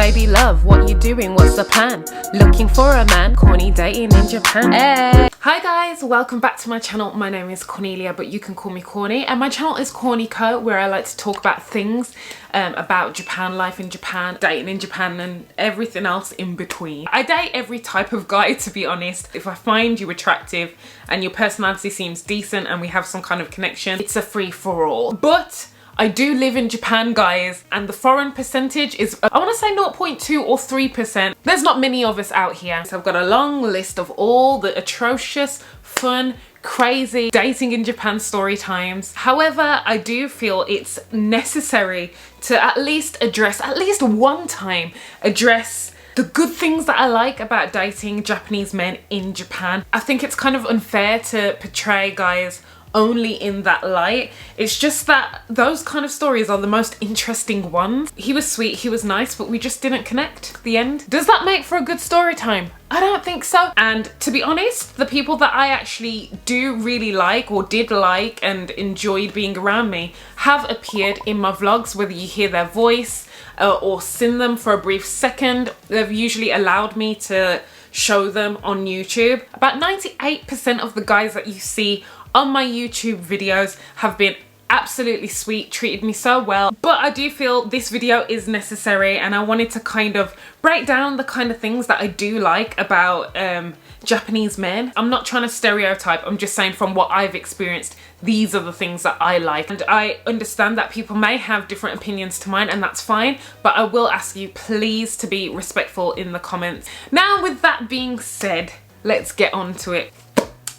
baby love, what you doing? What's the plan? Looking for a man? Corny dating in Japan. Hey! Hi guys, welcome back to my channel. My name is Cornelia, but you can call me Corny, and my channel is Cornyco, where I like to talk about things about Japan, life in Japan, dating in Japan, and everything else in between. I date every type of guy, to be honest. If I find you attractive and your personality seems decent and we have some kind of connection, it's a free-for-all. But I do live in Japan, guys, and the foreign percentage is, I want to say 0.2 or 3%. There's not many of us out here. So I've got a long list of all the atrocious, fun, crazy dating in Japan story times. However, I do feel it's necessary to at least one time address the good things that I like about dating Japanese men in Japan. I think it's kind of unfair to portray guys only in that light. It's just that those kind of stories are the most interesting ones. He was sweet, he was nice, but we just didn't connect at the end. Does that make for a good story time? I don't think so. And to be honest, the people that I actually do really like or did like and enjoyed being around me have appeared in my vlogs, whether you hear their voice or seen them for a brief second. They've usually allowed me to show them on YouTube. About 98% of the guys that you see on my YouTube videos have been absolutely sweet, treated me so well. But I do feel this video is necessary, and I wanted to kind of break down the kind of things that I do like about Japanese men. I'm not trying to stereotype, I'm just saying from what I've experienced, these are the things that I like. And I understand that people may have different opinions to mine, and that's fine, but I will ask you please to be respectful in the comments. Now, with that being said, let's get on to it.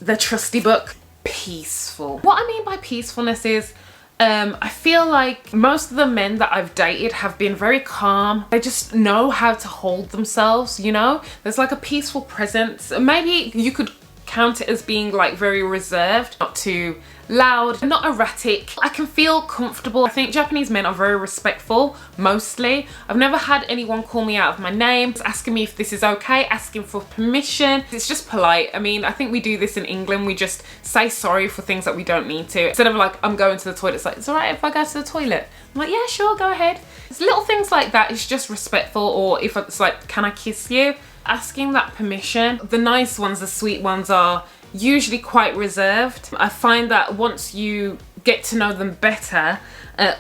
The trusty book. Peaceful. What I mean by peacefulness is I feel like most of the men that I've dated have been very calm. They just know how to hold themselves, you know? There's like a peaceful presence. Maybe you could count it as being like very reserved, not too loud, not erratic. I can feel comfortable. I think Japanese men are very respectful, mostly. I've never had anyone call me out of my name, asking me if this is okay, asking for permission. It's just polite. I mean, I think we do this in England. We just say sorry for things that we don't need to. Instead of like, I'm going to the toilet, it's like, it's all right if I go to the toilet. I'm like, yeah, sure, go ahead. It's little things like that. It's just respectful. Or if it's like, can I kiss you? Asking that permission. The nice ones, the sweet ones are usually quite reserved. I find that once you get to know them better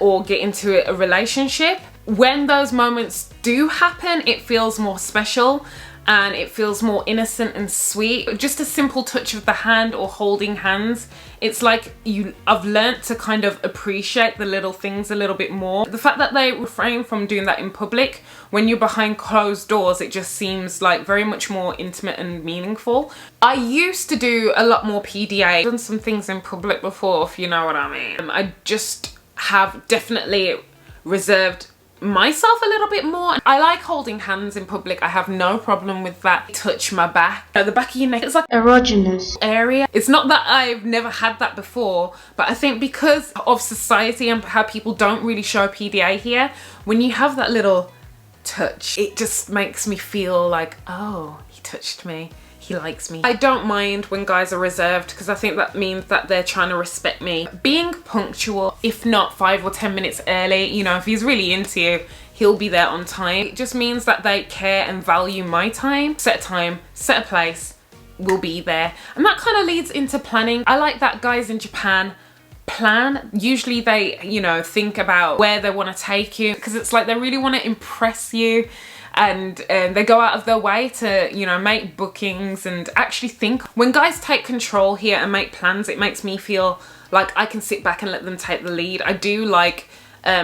or get into a relationship, when those moments do happen, it feels more special and it feels more innocent and sweet. Just a simple touch of the hand or holding hands, it's like I've learnt to kind of appreciate the little things a little bit more. The fact that they refrain from doing that in public, when you're behind closed doors, it just seems like very much more intimate and meaningful. I used to do a lot more PDA. I've done some things in public before, if you know what I mean. I just have definitely reserved myself a little bit more. I like holding hands in public. I have no problem with that. Touch my back. The back of your neck, it's like erogenous area. It's not that I've never had that before, but I think because of society and how people don't really show PDA here, when you have that little touch, it just makes me feel like, oh, he touched me. He likes me. I don't mind when guys are reserved because I think that means that they're trying to respect me. Being punctual, if not 5 or 10 minutes early, you know, if he's really into you, he'll be there on time. It just means that they care and value my time. Set a time, set a place, we'll be there. And that kind of leads into planning. I like that guys in Japan plan. Usually they, you know, think about where they want to take you because it's like they really want to impress you. And they go out of their way to, you know, make bookings and actually think. When guys take control here and make plans, it makes me feel like I can sit back and let them take the lead. I do like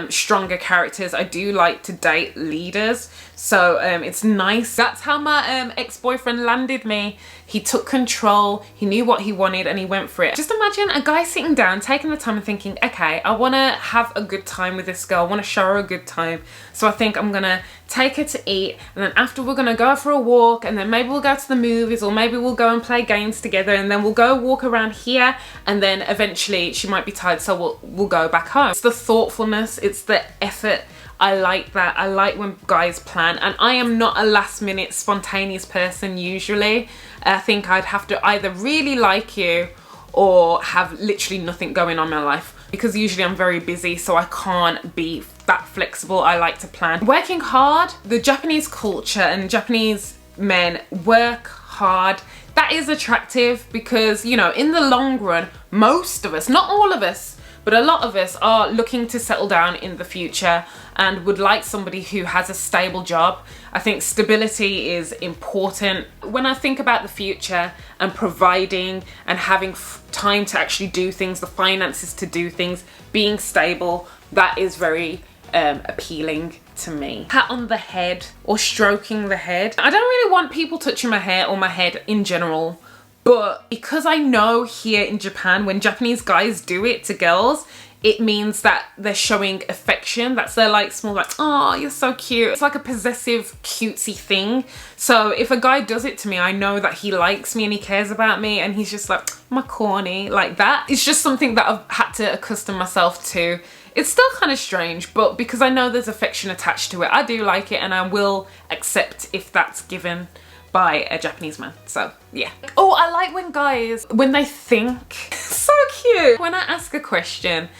stronger characters. I do like to date leaders, so it's nice. That's how my ex-boyfriend landed me. He took control, he knew what he wanted, and he went for it. Just imagine a guy sitting down, taking the time and thinking, okay, I want to have a good time with this girl, I want to show her a good time, so I think I'm gonna take her to eat, and then after we're gonna go for a walk, and then maybe we'll go to the movies, or maybe we'll go and play games together, and then we'll go walk around here, and then eventually she might be tired, so we'll go back home. It's the thoughtfulness, it's the effort. I like that. I like when guys plan, and I am not a last minute spontaneous person usually. I think I'd have to either really like you or have literally nothing going on in my life, because usually I'm very busy, so I can't be that flexible. I like to plan. Working hard, the Japanese culture and Japanese men work hard. That is attractive because, you know, in the long run, most of us, not all of us, but a lot of us are looking to settle down in the future and would like somebody who has a stable job. I think stability is important. When I think about the future and providing and having time to actually do things, the finances to do things, being stable, that is very appealing to me. Pat on the head or stroking the head. I don't really want people touching my hair or my head in general, but because I know here in Japan, when Japanese guys do it to girls, it means that they're showing affection. That's their like small like, oh, you're so cute. It's like a possessive cutesy thing. So if a guy does it to me, I know that he likes me and he cares about me and he's just like, my corny, like that. It's just something that I've had to accustom myself to. It's still kind of strange, but because I know there's affection attached to it, I do like it and I will accept if that's given by a Japanese man. So yeah. Oh, I like when guys, when they think, so cute. When I ask a question,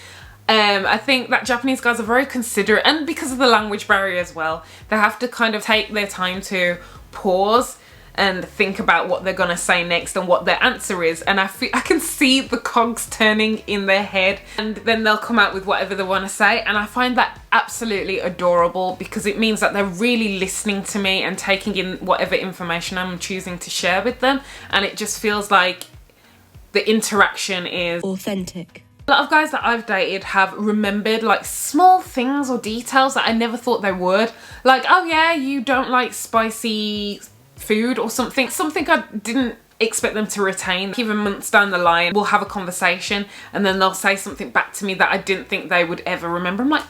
I think that Japanese guys are very considerate, and because of the language barrier as well, they have to kind of take their time to pause and think about what they're gonna say next and what their answer is, and I can see the cogs turning in their head, and then they'll come out with whatever they want to say, and I find that absolutely adorable because it means that they're really listening to me and taking in whatever information I'm choosing to share with them, and it just feels like the interaction is authentic. A lot of guys that I've dated have remembered like small things or details that I never thought they would, like, oh yeah, you don't like spicy food or something I didn't expect them to retain. Even months down the line, we'll have a conversation and then they'll say something back to me that I didn't think they would ever remember. I'm like,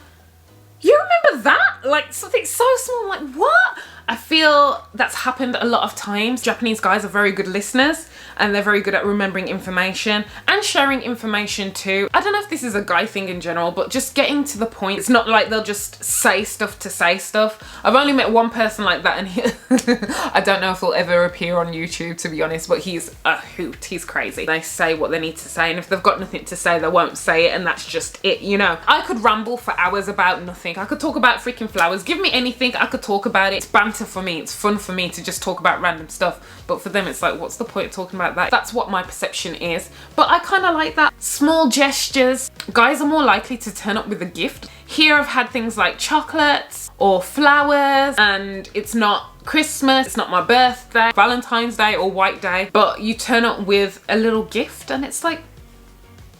you remember that? Like something so small. I'm like, what? I feel that's happened a lot of times. Japanese guys are very good listeners and they're very good at remembering information and sharing information too. I don't know if this is a guy thing in general, but just getting to the point. It's not like they'll just say stuff to say stuff. I've only met one person like that, and I don't know if he'll ever appear on YouTube, to be honest, but he's a hoot. He's crazy. They say what they need to say, and if they've got nothing to say, they won't say it, and that's just it, you know. I could ramble for hours about nothing. I could talk about freaking flowers. Give me anything, I could talk about it. It's banter for me. It's fun for me to just talk about random stuff, but for them it's like, what's the point of talking about that? That's what my perception is, but I kind of like that. Small gestures. Guys are more likely to turn up with a gift. Here I've had things like chocolates or flowers, and it's not Christmas, it's not my birthday, Valentine's Day or White Day, but you turn up with a little gift and it's like,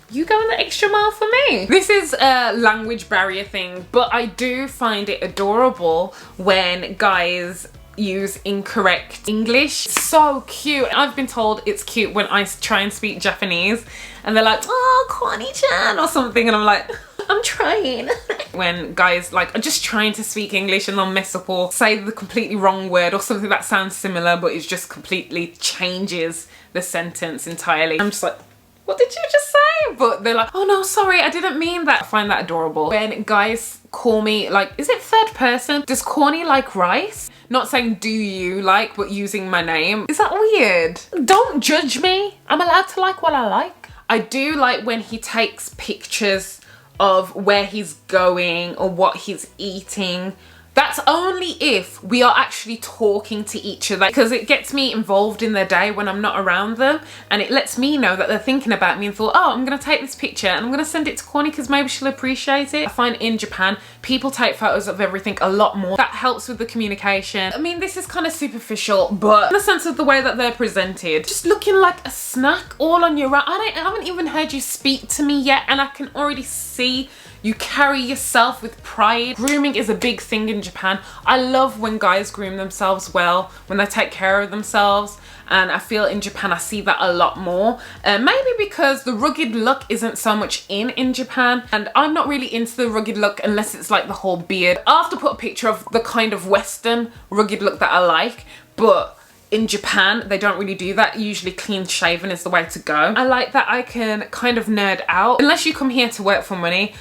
you going the extra mile for me. This is a language barrier thing, but I do find it adorable when guys use incorrect English. So cute. I've been told it's cute when I try and speak Japanese and they're like, oh, Corny-chan or something, and I'm like, I'm trying. When guys like are just trying to speak English and they'll mess up or say the completely wrong word or something that sounds similar but it just completely changes the sentence entirely. I'm just like, what did you just say? But they're like, oh no, sorry, I didn't mean that. I find that adorable. When guys call me, like, is it third person? Does Corny like rice? Not saying do you like, but using my name. Is that weird? Don't judge me. I'm allowed to like what I like. I do like when he takes pictures of where he's going or what he's eating. That's only if we are actually talking to each other, because it gets me involved in their day when I'm not around them, and it lets me know that they're thinking about me and thought, oh, I'm gonna take this picture and I'm gonna send it to Corny because maybe she'll appreciate it. I find in Japan, people take photos of everything a lot more. That helps with the communication. I mean, this is kind of superficial, but in the sense of the way that they're presented, just looking like a snack all on your own. I haven't even heard you speak to me yet, and I can already see you carry yourself with pride. Grooming is a big thing in Japan. I love when guys groom themselves well, when they take care of themselves, and I feel in Japan I see that a lot more. Maybe because the rugged look isn't so much in Japan, and I'm not really into the rugged look unless it's like the whole beard. I'll have to put a picture of the kind of Western rugged look that I like, but in Japan, they don't really do that. Usually clean shaven is the way to go. I like that I can kind of nerd out. Unless you come here to work for money,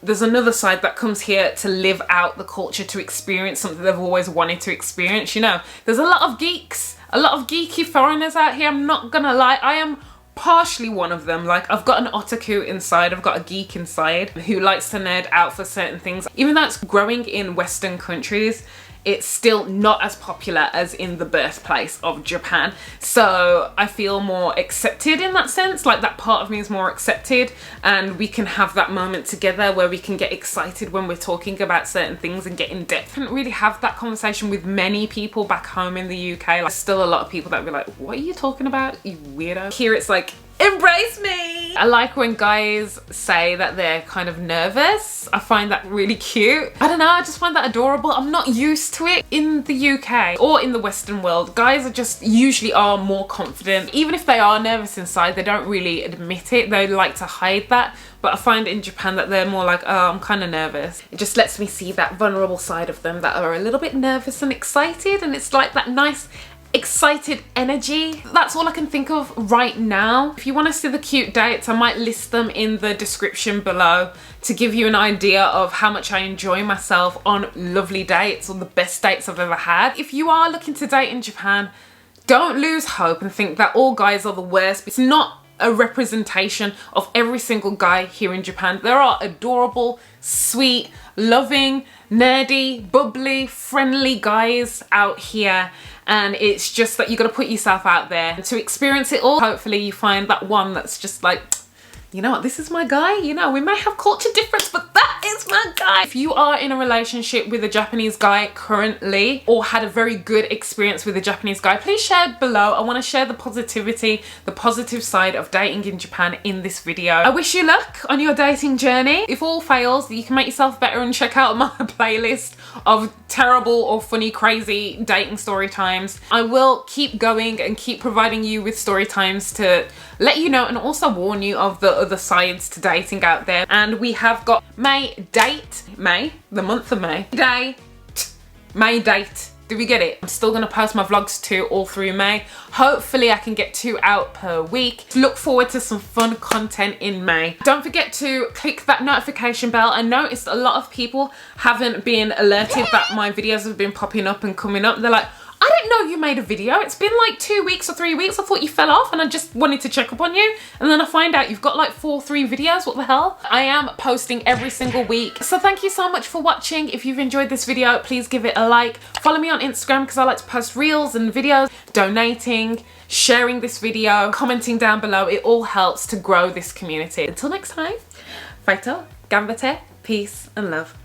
there's another side that comes here to live out the culture, to experience something they've always wanted to experience, you know. There's a lot of geeks, a lot of geeky foreigners out here, I'm not gonna lie. I am partially one of them. Like, I've got an otaku inside, I've got a geek inside who likes to nerd out for certain things. Even though it's growing in Western countries, it's still not as popular as in the birthplace of Japan. So I feel more accepted in that sense. Like, that part of me is more accepted, and we can have that moment together where we can get excited when we're talking about certain things and get in depth. I didn't really have that conversation with many people back home in the UK. Like, there's still a lot of people that be like, what are you talking about, you weirdo? Here it's like, embrace me. I like when guys say that they're kind of nervous. I find that really cute. I don't know, I just find that adorable. I'm not used to it in the UK or in the Western world. Guys are just usually are more confident. Even if they are nervous inside, they don't really admit it. They like to hide that. But I find in Japan that they're more like, oh, I'm kind of nervous. It just lets me see that vulnerable side of them that are a little bit nervous and excited, and it's like that nice excited energy. That's all I can think of right now. If you want to see the cute dates, I might list them in the description below to give you an idea of how much I enjoy myself on lovely dates, or the best dates I've ever had. If you are looking to date in Japan, don't lose hope and think that all guys are the worst. It's not a representation of every single guy here in Japan. There are adorable, sweet, loving, nerdy, bubbly, friendly guys out here, and it's just that you got to put yourself out there to experience it all. Hopefully you find that one that's just like, you know what, this is my guy. You know, we may have culture difference, but that is my guy. If you are in a relationship with a Japanese guy currently, or had a very good experience with a Japanese guy, please share below. I want to share the positivity, the positive side of dating in Japan in this video. I wish you luck on your dating journey. If all fails, you can make yourself better and check out my playlist of terrible or funny, crazy dating story times. I will keep going and keep providing you with story times to let you know and also warn you of the other sides to dating out there. And we have got May, the month of May, May date. Did we get it? I'm still gonna post my vlogs too all through May. Hopefully I can get 2 out per week. Look forward to some fun content in May. Don't forget to click that notification bell. I noticed a lot of people haven't been alerted that my videos have been popping up and coming up. They're like, I didn't know you made a video. It's been like 2 weeks or 3 weeks. I thought you fell off and I just wanted to check up on you. And then I find out you've got like 3 videos. What the hell? I am posting every single week. So thank you so much for watching. If you've enjoyed this video, please give it a like. Follow me on Instagram because I like to post reels and videos. Donating, sharing this video, commenting down below. It all helps to grow this community. Until next time, Faito, Gambate, peace and love.